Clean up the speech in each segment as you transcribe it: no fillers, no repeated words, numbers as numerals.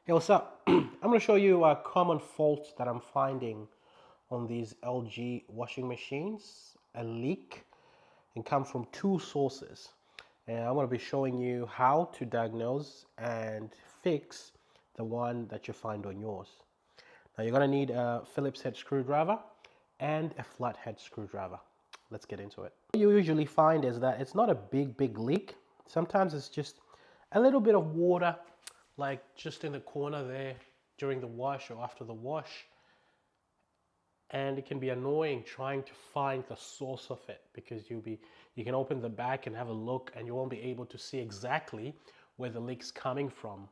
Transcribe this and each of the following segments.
Hey, what's up? I'm going to show you a common fault that I'm finding on these LG washing machines. A leak can come from two sources. And I'm going to be showing you how to diagnose and fix the one that you find on yours. Now you're going to need a Phillips head screwdriver and a flathead screwdriver. Let's get into it. What you usually find is that it's not a big leak. Sometimes it's just a little bit of water, like just in the corner there during the wash or after the wash. And it can be annoying trying to find the source of it, because you can open the back and have a look and you won't be able to see exactly where the leak's coming from.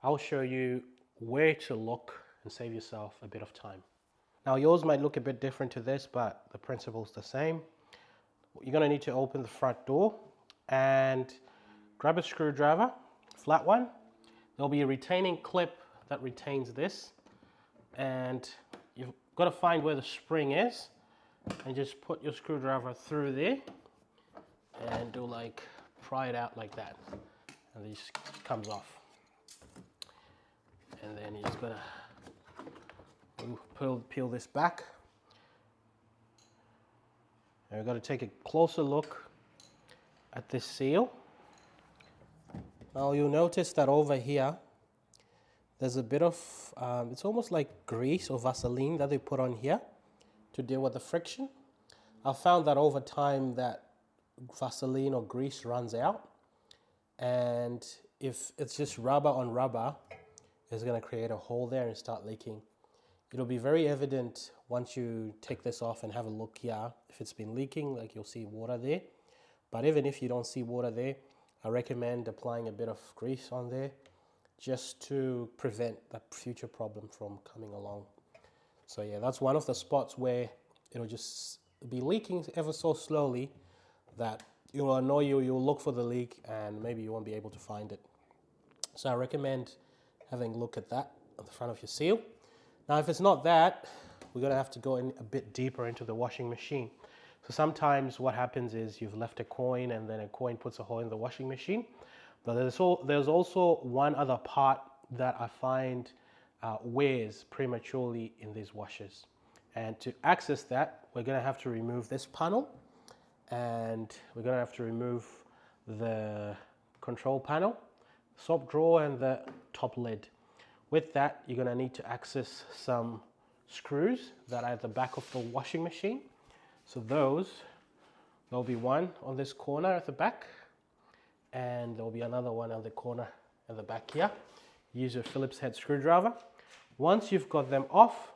I'll show you where to look and save yourself a bit of time. Now yours might look a bit different to this, but the principle's the same. You're going to need to open the front door and grab a screwdriver, flat one. There'll be a retaining clip that retains this, and you've got to find where the spring is and just put your screwdriver through there and do like pry it out like that, and this comes off. And then you're just gonna peel this back, and we're going to take a closer look at this seal. Now you'll notice that over here there's a bit of it's almost like grease or Vaseline that they put on here to deal with the friction. I've found that over time that Vaseline or grease runs out, and if it's just rubber on rubber, it's going to create a hole there and start leaking. It'll be very evident once you take this off and have a look here if it's been leaking, like you'll see water there. But even if you don't see water there, I recommend applying a bit of grease on there just to prevent that future problem from coming along. So yeah, that's one of the spots where it'll just be leaking ever so slowly that it will annoy you. You'll look for the leak and maybe you won't be able to find it. So I recommend having a look at that on the front of your seal. Now if it's not that, we're going to have to go in a bit deeper into the washing machine. So sometimes what happens is you've left a coin and then a coin puts a hole in the washing machine. But there's also one other part that I find wears prematurely in these washers. And to access that, we're going to have to remove this panel, and we're going to have to remove the control panel, soap drawer, and the top lid. With that, you're going to need to access some screws that are at the back of the washing machine. So there'll be one on this corner at the back, and there'll be another one on the corner at the back here. Use your Phillips head screwdriver. Once you've got them off,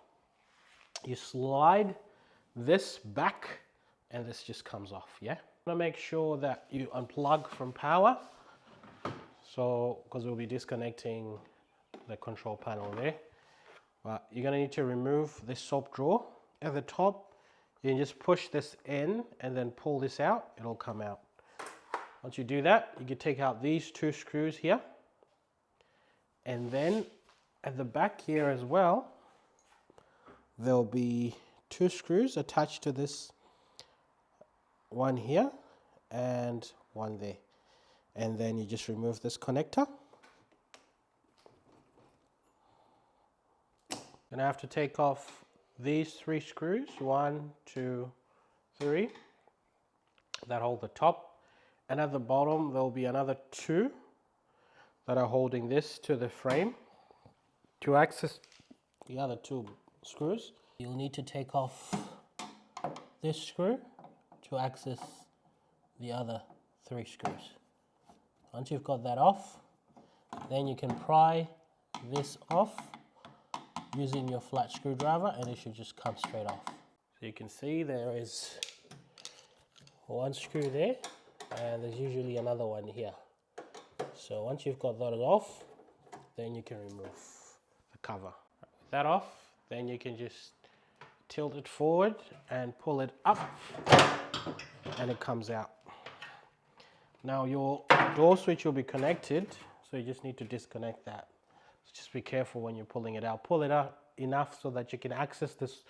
you slide this back and this just comes off, yeah? You want to make sure that you unplug from power, so because we'll be disconnecting the control panel there. But you're going to need to remove this soap drawer. At the top, you can just push this in and then pull this out. It'll come out. Once you do that, you can take out these two screws here. And then at the back here as well, there'll be two screws attached to this, one here and one there. And then you just remove this connector. Gonna have to take off these three screws, 1, 2, 3, that hold the top, and at the bottom there'll be another 2 that are holding this to the frame. To access the other 2 screws, you'll need to take off this screw to access the other 3 screws. Once you've got that off, then you can pry this off using your flat screwdriver, and it should just come straight off. So you can see there is one screw there, and there's usually another one here. So once you've got that off, then you can remove the cover. With that off, then you can just tilt it forward and pull it up, and it comes out. Now your door switch will be connected, so you just need to disconnect that. Just be careful when you're pulling it out. Pull it out enough so that you can access this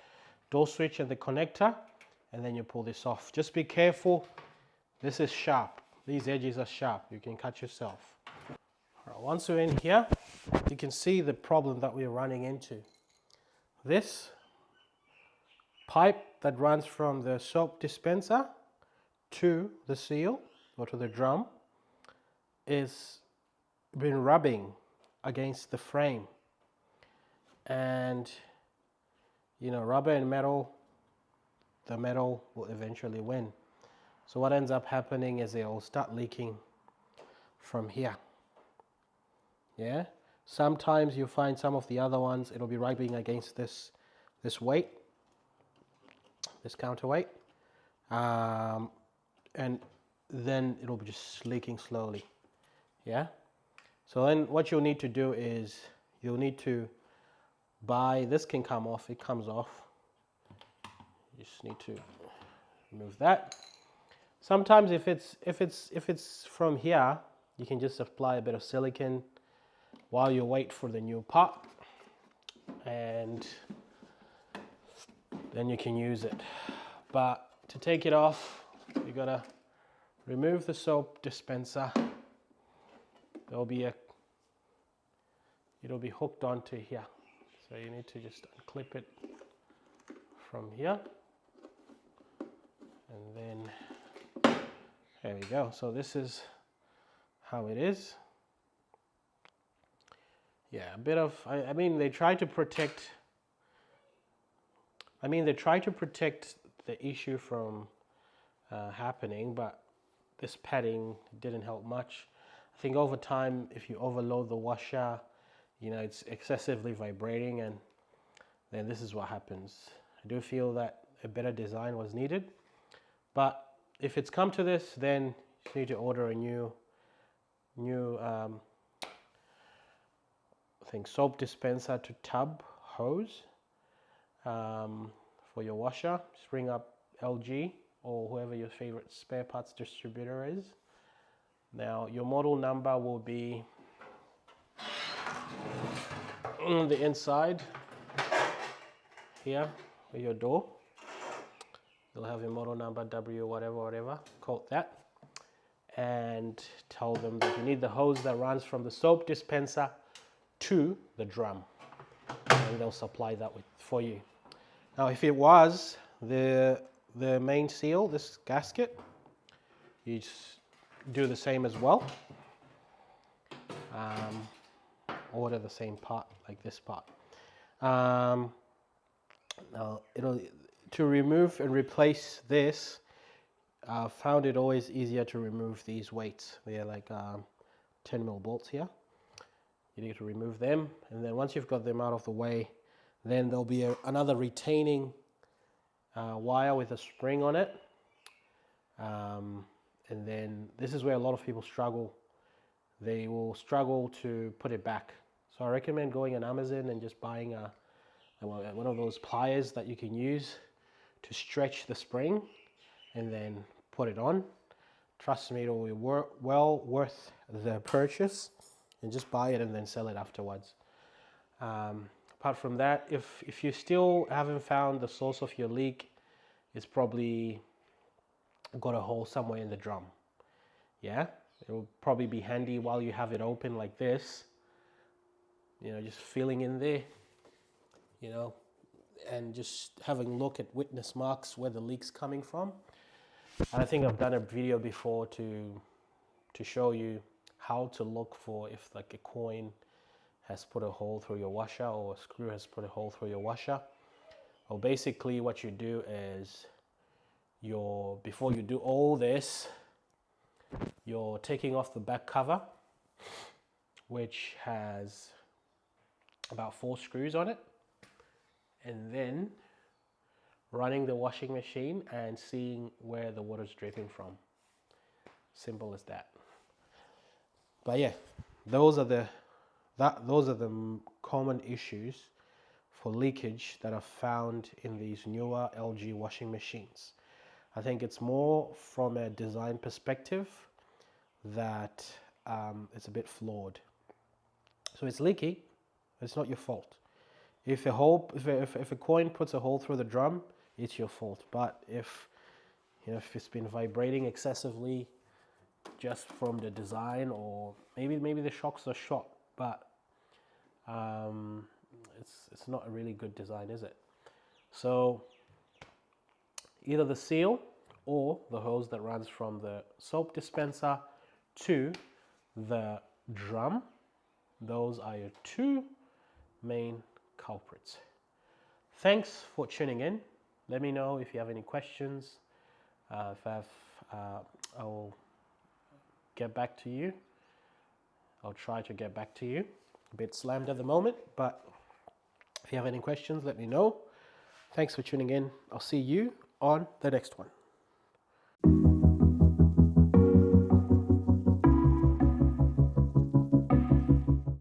door switch and the connector, and then you pull this off. Just be careful. This is sharp. These edges are sharp. You can cut yourself. All right, once you're in here, you can see the problem that we're running into. This pipe that runs from the soap dispenser to the seal or to the drum is been rubbing against the frame, and you know, rubber and metal, the metal will eventually win. So what ends up happening is it will start leaking from here. Yeah, sometimes you find some of the other ones, it'll be rubbing against this weight, this counterweight, and then it'll be just leaking slowly. Yeah, so then what you'll need to do is you'll need to buy, this can come off, it comes off, you just need to remove that. Sometimes if it's from here, you can just apply a bit of silicone while you wait for the new part, and then you can use it. But to take it off, you gotta remove the soap dispenser. It'll be hooked onto here, so you need to just unclip it from here, and then there we go. So this is how it is. Yeah, a bit of, I mean, they try to protect the issue from happening, but this padding didn't help much. I think over time, if you overload the washer, you know, it's excessively vibrating, and then this is what happens. I do feel that a better design was needed, but if it's come to this, then you need to order a new I think soap dispenser to tub hose for your washer. Just ring up LG or whoever your favorite spare parts distributor is. Now your model number will be on the inside here for your door. You'll have your model number, W whatever, quote that, and tell them that you need the hose that runs from the soap dispenser to the drum, and they'll supply that for you. Now if it was the main seal, this gasket, you just do the same as well. Order the same part, like this part. Now to remove and replace this, I found it always easier to remove these weights. They're like 10mm bolts here. You need to remove them, and then once you've got them out of the way, then there'll be another retaining wire with a spring on it, and then this is where a lot of people struggle. They will struggle to put it back. So I recommend going on Amazon and just buying one of those pliers that you can use to stretch the spring and then put it on. Trust me, it will be well worth the purchase, and just buy it and then sell it afterwards. Apart from that, if you still haven't found the source of your leak, it's probably got a hole somewhere in the drum. Yeah, it will probably be handy while you have it open like this, you know, just feeling in there, you know, and just having a look at witness marks where the leak's coming from. And I think I've done a video before to show you how to look for if like a coin has put a hole through your washer or a screw has put a hole through your washer. Well, basically what you do is before you do all this, you're taking off the back cover, which has about 4 screws on it, and then running the washing machine and seeing where the water's dripping from. Simple as that. But yeah, those are the common issues for leakage that are found in these newer LG washing machines. I think it's more from a design perspective that it's a bit flawed. So it's leaky, it's not your fault. If a coin puts a hole through the drum, it's your fault. But if it's been vibrating excessively just from the design, or maybe the shocks are shot, but it's not a really good design, is it? So either the seal or the hose that runs from the soap dispenser to the drum, those are your two main culprits. Thanks for tuning in. Let me know if you have any questions. I'll get back to you. I'll try to get back to you. A bit slammed at the moment, but if you have any questions, let me know. Thanks for tuning in. I'll see you on the next one.